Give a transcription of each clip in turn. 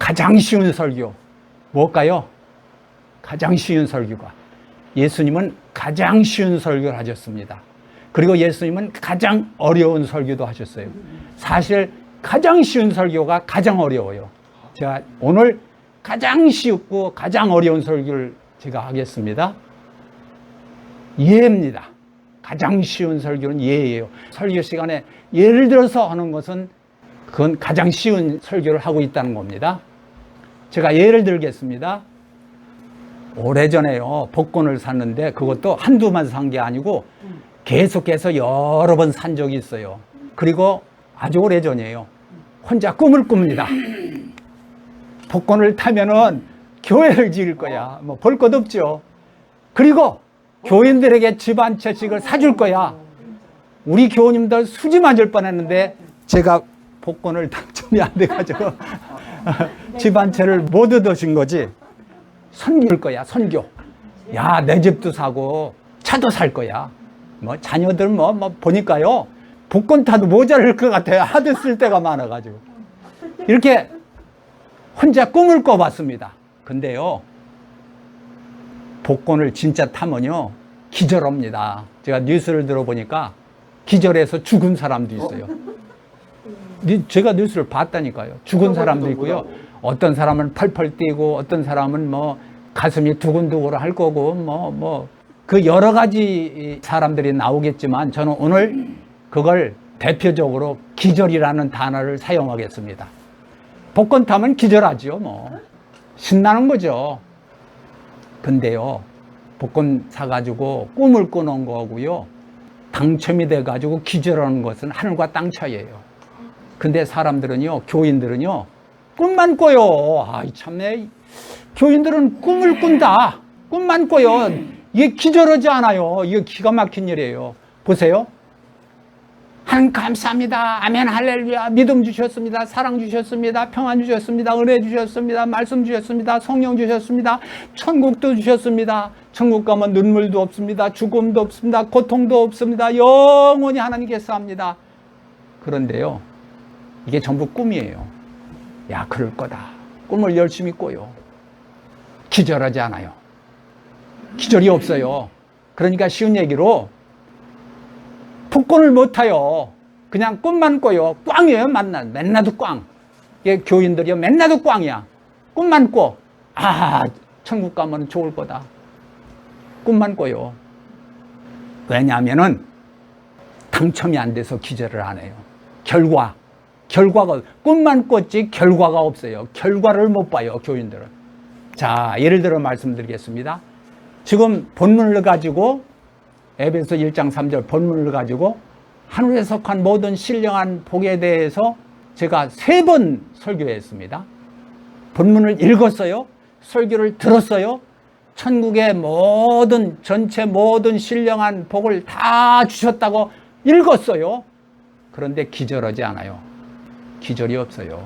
가장 쉬운 설교 뭘까요? 가장 쉬운 설교가 예수님은 가장 쉬운 설교를 하셨습니다. 그리고 예수님은 가장 어려운 설교도 하셨어요. 사실 가장 쉬운 설교가 가장 어려워요. 제가 오늘 가장 쉽고 가장 어려운 설교를 제가 하겠습니다. 예입니다. 가장 쉬운 설교는 예예요. 설교 시간에 예를 들어서 하는 것은 그건 가장 쉬운 설교를 하고 있다는 겁니다. 제가 예를 들겠습니다. 오래전에요, 복권을 샀는데 그것도 한두 번 산 게 아니고 계속해서 여러 번 산 적이 있어요. 그리고 아주 오래전이에요. 혼자 꿈을 꿉니다. 복권을 타면은 교회를 지을 거야. 뭐 볼 것 없죠. 그리고 교인들에게 집 한 채씩을 사줄 거야. 우리 교우님들 수지 맞을 뻔했는데 제가 복권을 당첨이 안 돼가지고 집 한 채를 못 얻으신 거지. 선교일 거야, 선교. 야, 내 집도 사고 차도 살 거야. 뭐 자녀들 뭐 보니까요, 복권 타도 모자랄 것 같아요. 하도 쓸 때가 많아가지고. 이렇게 혼자 꿈을 꿔봤습니다. 근데요, 복권을 진짜 타면요 기절합니다. 제가 뉴스를 들어보니까 기절해서 죽은 사람도 있어요. 제가 뉴스를 봤다니까요. 죽은 사람도 있고요. 어떤 사람은 펄펄 뛰고 어떤 사람은 뭐 가슴이 두근두근 할 거고 그 여러 가지 사람들이 나오겠지만 저는 오늘 그걸 대표적으로 기절이라는 단어를 사용하겠습니다. 복권 타면 기절하죠. 뭐 신나는 거죠. 근데요, 복권 사가지고 꿈을 꾸는 거고요, 당첨이 돼가지고 기절하는 것은 하늘과 땅 차이예요. 근데 사람들은요, 교인들은요, 꿈만 꿔요. 아이 참네, 교인들은 꿈을 꾼다. 꿈만 꿔요. 이게 기절하지 않아요. 이게 기가 막힌 일이에요. 보세요. 하나님 감사합니다. 아멘 할렐루야. 믿음 주셨습니다. 사랑 주셨습니다. 평안 주셨습니다. 은혜 주셨습니다. 말씀 주셨습니다. 성령 주셨습니다. 천국도 주셨습니다. 천국 가면 눈물도 없습니다. 죽음도 없습니다. 고통도 없습니다. 영원히 하나님께서 합니다. 그런데요, 이게 전부 꿈이에요. 야, 그럴 거다. 꿈을 열심히 꿔요. 기절하지 않아요. 기절이 없어요. 그러니까 쉬운 얘기로 복권을 못 타요. 그냥 꿈만 꿔요. 꽝이에요. 맨날도 꽝. 이게 교인들이요, 맨날도 꽝이야. 꿈만 꿔. 아, 천국 가면 좋을 거다. 꿈만 꿔요. 왜냐하면은 당첨이 안 돼서 기절을 안 해요. 결과가 꿈만 꿨지 결과가 없어요. 결과를 못 봐요, 교인들은. 자, 예를 들어 말씀드리겠습니다. 지금 본문을 가지고 에베소 1장 3절 본문을 가지고 하늘에 속한 모든 신령한 복에 대해서 제가 3번 설교했습니다. 본문을 읽었어요. 설교를 들었어요. 천국의 전체 모든 신령한 복을 다 주셨다고 읽었어요. 그런데 기절하지 않아요. 기절이 없어요.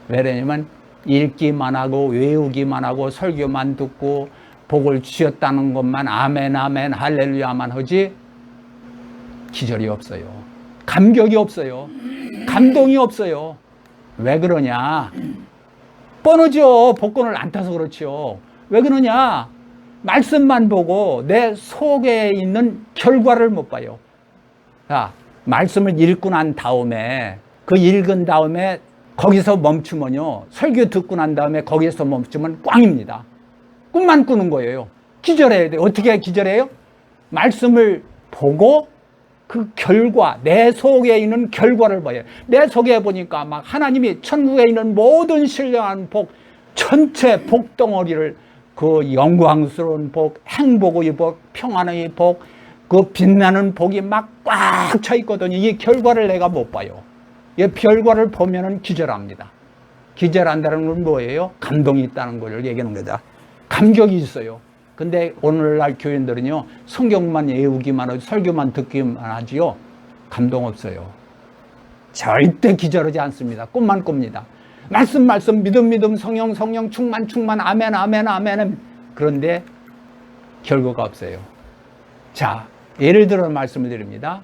왜냐면 읽기만 하고 외우기만 하고 설교만 듣고 복을 주셨다는 것만 아멘 아멘 할렐루야만 하지 기절이 없어요. 감격이 없어요. 감동이 없어요. 왜 그러냐? 뻔하죠. 복권을 안 타서 그렇죠. 왜 그러냐? 말씀만 보고 내 속에 있는 결과를 못 봐요. 자, 말씀을 읽고 난 다음에 그 읽은 다음에 거기서 멈추면요, 설교 듣고 난 다음에 거기서 멈추면 꽝입니다. 꿈만 꾸는 거예요. 기절해야 돼요. 어떻게 기절해요? 말씀을 보고 그 결과, 내 속에 있는 결과를 봐요. 내 속에 보니까 막 하나님이 천국에 있는 모든 신령한 복, 전체 복덩어리를 그 영광스러운 복, 행복의 복, 평안의 복, 그 빛나는 복이 막 꽉 차 있거든요. 이 결과를 내가 못 봐요. 이 결과를 보면은 기절합니다. 기절한다는 건 뭐예요? 감동이 있다는 걸 얘기하는 거다. 감격이 있어요. 근데 오늘날 교인들은요, 성경만 외우기만 하고 설교만 듣기만 하지요, 감동 없어요. 절대 기절하지 않습니다. 꿈만 꿉니다. 말씀 믿음 성령 충만 아멘. 그런데 결과가 없어요. 자, 예를 들어 말씀을 드립니다.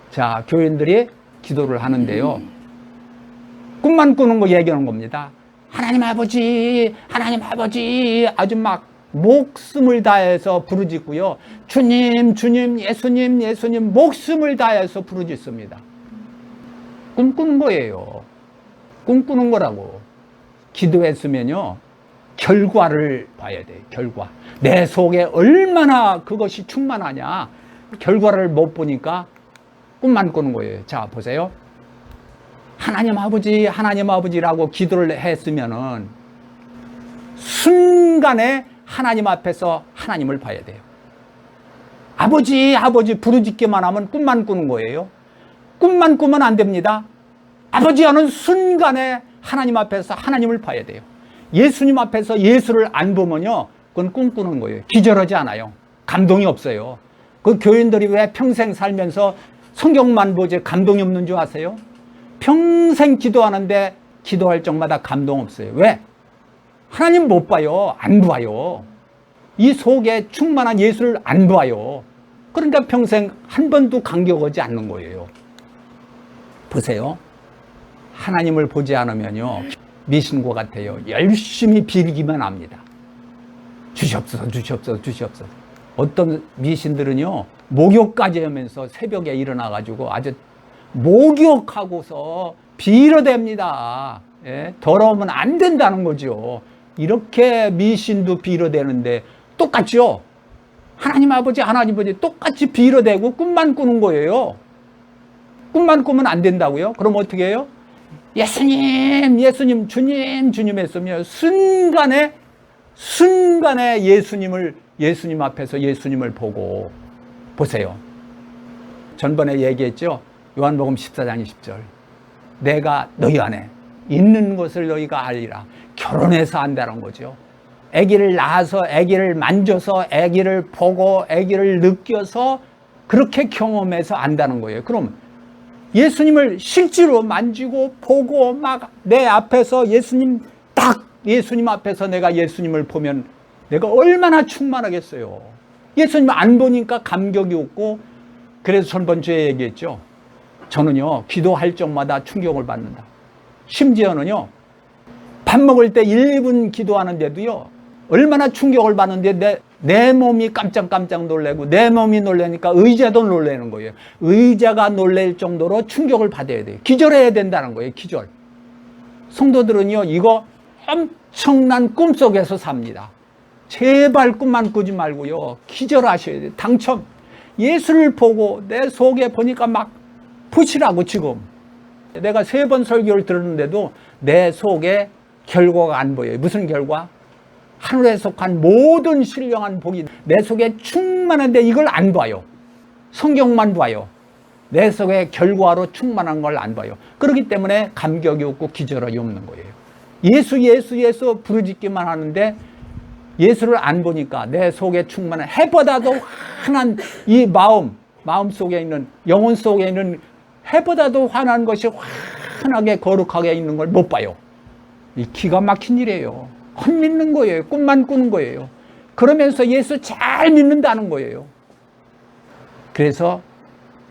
자, 교인들이 기도를 하는데요, 꿈만 꾸는 거 얘기하는 겁니다. 하나님 아버지, 하나님 아버지 아주 막 목숨을 다해서 부르짖고요. 주님, 주님, 예수님, 예수님 목숨을 다해서 부르짖습니다. 꿈꾸는 거예요. 꿈꾸는 거라고. 기도했으면요, 결과를 봐야 돼요. 결과. 내 속에 얼마나 그것이 충만하냐. 결과를 못 보니까 꿈만 꾸는 거예요. 자, 보세요. 하나님 아버지라고 기도를 했으면은 순간에 하나님 앞에서 하나님을 봐야 돼요. 아버지 부르짖기만 하면 꿈만 꾸는 거예요. 꿈만 꾸면 안 됩니다. 아버지 하는 순간에 하나님 앞에서 하나님을 봐야 돼요. 예수님 앞에서 예수를 안 보면요, 그건 꿈꾸는 거예요. 기절하지 않아요. 감동이 없어요. 그 교인들이 왜 평생 살면서 성경만 보지 감동이 없는 줄 아세요? 평생 기도하는데 기도할 적마다 감동 없어요. 왜? 하나님 못 봐요. 안 봐요. 이 속에 충만한 예수를 안 봐요. 그러니까 평생 한 번도 감격하지 않는 거예요. 보세요. 하나님을 보지 않으면요, 미신과 같아요. 열심히 빌기만 합니다. 주시옵소서, 주시옵소서, 주시옵소서. 어떤 미신들은요, 목욕까지 하면서 새벽에 일어나가지고 아주 목욕하고서 빌어댑니다. 예? 더러우면 안 된다는 거죠. 이렇게 미신도 빌어대는데 똑같죠? 하나님 아버지 똑같이 빌어대고 꿈만 꾸는 거예요. 꿈만 꾸면 안 된다고요? 그럼 어떻게 해요? 예수님, 예수님, 주님, 주님 했으면 순간에 예수님 앞에서 예수님을 보고 보세요. 전번에 얘기했죠? 요한복음 14장 20절. 내가 너희 안에 있는 것을 너희가 알리라. 결혼해서 안다는 거죠. 아기를 낳아서 아기를 만져서 아기를 보고 아기를 느껴서 그렇게 경험해서 안다는 거예요. 그럼 예수님을 실제로 만지고 보고 막 내 앞에서 예수님 앞에서 내가 예수님을 보면 내가 얼마나 충만하겠어요. 예수님 안 보니까 감격이 없고, 그래서 전번주에 얘기했죠. 저는요, 기도할 적마다 충격을 받는다. 심지어는요, 밥 먹을 때 1분 기도하는데도요, 얼마나 충격을 받는데 내 몸이 깜짝깜짝 놀래고, 내 몸이 놀라니까 의자도 놀라는 거예요. 의자가 놀랄 정도로 충격을 받아야 돼요. 기절해야 된다는 거예요. 기절. 성도들은요, 이거 엄청난 꿈속에서 삽니다. 제발 꿈만 꾸지 말고요, 기절하셔야 돼요. 당첨. 예수를 보고 내 속에 보니까 막 보시라고. 지금 내가 3번 설교를 들었는데도 내 속에 결과가 안 보여요. 무슨 결과? 하늘에 속한 모든 신령한 복이 내 속에 충만한데 이걸 안 봐요. 성경만 봐요. 내 속에 결과로 충만한 걸 안 봐요. 그렇기 때문에 감격이 없고 기절이 없는 거예요. 예수 부르짖기만 하는데 예수를 안 보니까 내 속에 충만한 해보다도 환한 이 마음 속에 있는, 영혼 속에 있는 해보다도 환한 것이 환하게 거룩하게 있는 걸 못 봐요. 이 기가 막힌 일이에요. 헛믿는 거예요. 꿈만 꾸는 거예요. 그러면서 예수 잘 믿는다는 거예요. 그래서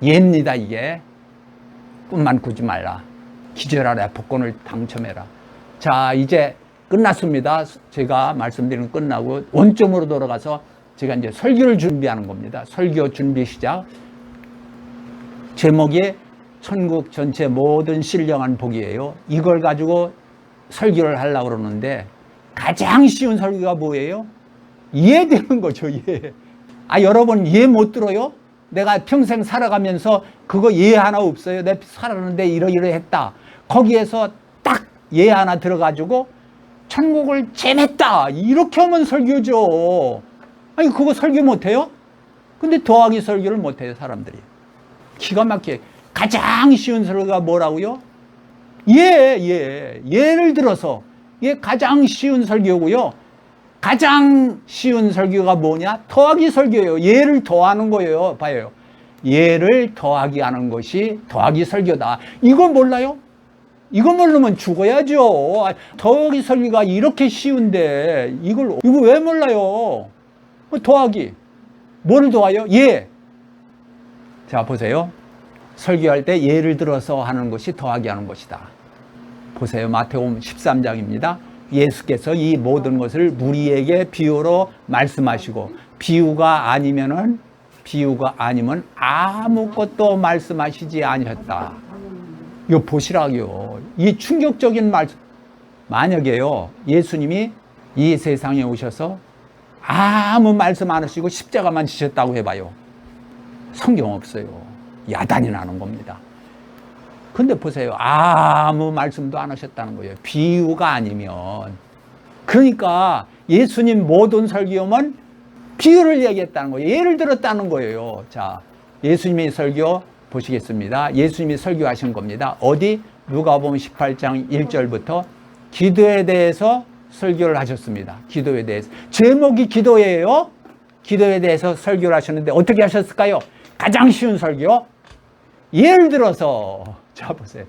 예입니다. 이게 꿈만 꾸지 말라. 기절하라. 복권을 당첨해라. 자, 이제 끝났습니다. 제가 말씀드리는 끝나고 원점으로 돌아가서 제가 이제 설교를 준비하는 겁니다. 설교 준비 시작. 제목이 천국 전체 모든 신령한 복이에요. 이걸 가지고 설교를 하려고 그러는데 가장 쉬운 설교가 뭐예요? 이해되는 거죠. 이해. 여러분 이해 못 들어요? 내가 평생 살아가면서 그거 이해 하나 없어요. 내가 살았는데 이러이러했다. 거기에서 딱 이해 하나 들어가지고 천국을 잼했다. 이렇게 하면 설교죠. 그거 설교 못해요? 근데 더하기 설교를 못해요, 사람들이. 기가 막히게. 가장 쉬운 설교가 뭐라고요? 예를 들어서 이게 가장 쉬운 설교고요. 가장 쉬운 설교가 뭐냐? 더하기 설교예요. 예를 더하는 거예요. 봐요. 예를 더하기 하는 것이 더하기 설교다. 이거 몰라요? 이거 모르면 죽어야죠. 더하기 설교가 이렇게 쉬운데 이거 왜 몰라요? 더하기. 뭘 더하요? 예. 자, 보세요. 설교할 때 예를 들어서 하는 것이 더하기 하는 것이다. 보세요. 마태복음 13장입니다. 예수께서 이 모든 것을 우리에게 비유로 말씀하시고 비유가 아니면 아무것도 말씀하시지 아니었다. 이거 보시라고요. 이 충격적인 말씀. 만약에요, 예수님이 이 세상에 오셔서 아무 말씀 안 하시고 십자가만 지셨다고 해봐요. 성경 없어요. 야단이 나는 겁니다. 근데 보세요. 아무 말씀도 안 하셨다는 거예요. 비유가 아니면. 그러니까 예수님 모든 설교면 비유를 얘기했다는 거예요. 예를 들었다는 거예요. 자, 예수님의 설교 보시겠습니다. 예수님이 설교하신 겁니다. 어디? 누가복음 18장 1절부터 기도에 대해서 설교를 하셨습니다. 기도에 대해서. 제목이 기도예요. 기도에 대해서 설교를 하셨는데 어떻게 하셨을까요? 가장 쉬운 설교. 예를 들어서 자 보세요.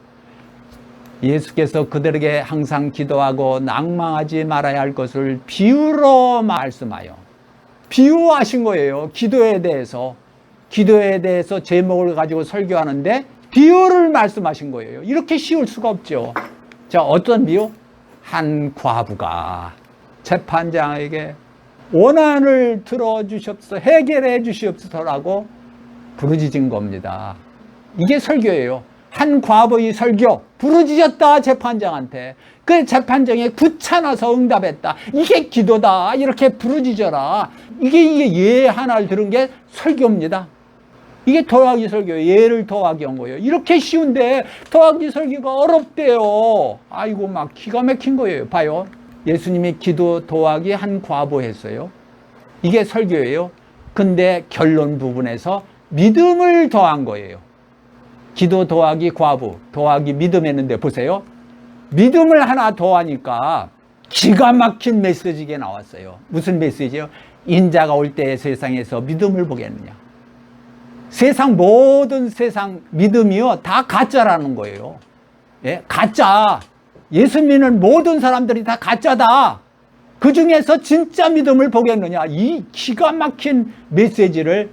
예수께서 그들에게 항상 기도하고 낭망하지 말아야 할 것을 비유로 말씀하여 비유하신 거예요. 기도에 대해서 제목을 가지고 설교하는데 비유를 말씀하신 거예요. 이렇게 쉬울 수가 없죠. 자, 어떤 비유? 한 과부가 재판장에게 원한을 들어주시옵소서, 해결해 주시옵소서라고 부르짖은 겁니다. 이게 설교예요. 한 과부의 설교, 부르짖었다 재판장한테. 그 재판장이 귀찮아서 응답했다. 이게 기도다. 이렇게 부르짖어라. 이게 예 하나를 들은 게 설교입니다. 이게 더하기 설교예요. 예를 더하기 한 거예요. 이렇게 쉬운데 더하기 설교가 어렵대요. 아이고 막 기가 막힌 거예요. 봐요. 예수님이 기도 더하기 한 과부 했어요. 이게 설교예요. 근데 결론 부분에서 믿음을 더한 거예요. 기도 더하기 과부, 더하기 믿음 했는데 보세요. 믿음을 하나 더하니까 기가 막힌 메시지가 나왔어요. 무슨 메시지요? 인자가 올 때 세상에서 믿음을 보겠느냐. 모든 세상 믿음이요 다 가짜라는 거예요. 예? 가짜. 예수 믿는 모든 사람들이 다 가짜다. 그 중에서 진짜 믿음을 보겠느냐. 이 기가 막힌 메시지를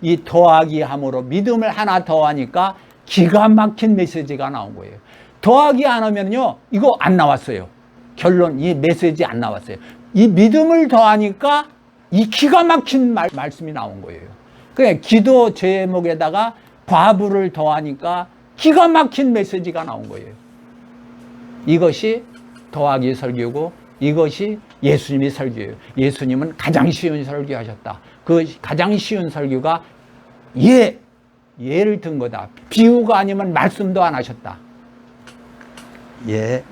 이 더하기 함으로 믿음을 하나 더하니까 기가 막힌 메시지가 나온 거예요. 더하기 안 하면요 이거 안 나왔어요. 결론 이 메시지 안 나왔어요. 이 믿음을 더하니까 이 기가 막힌 말씀이 나온 거예요. 그래, 기도 제목에다가 과부를 더하니까 기가 막힌 메시지가 나온 거예요. 이것이 더하기 설교고 이것이 예수님의 설교예요. 예수님은 가장 쉬운 설교하셨다. 그 가장 쉬운 설교가 예를 든 거다. 비유가 아니면 말씀도 안 하셨다. 예.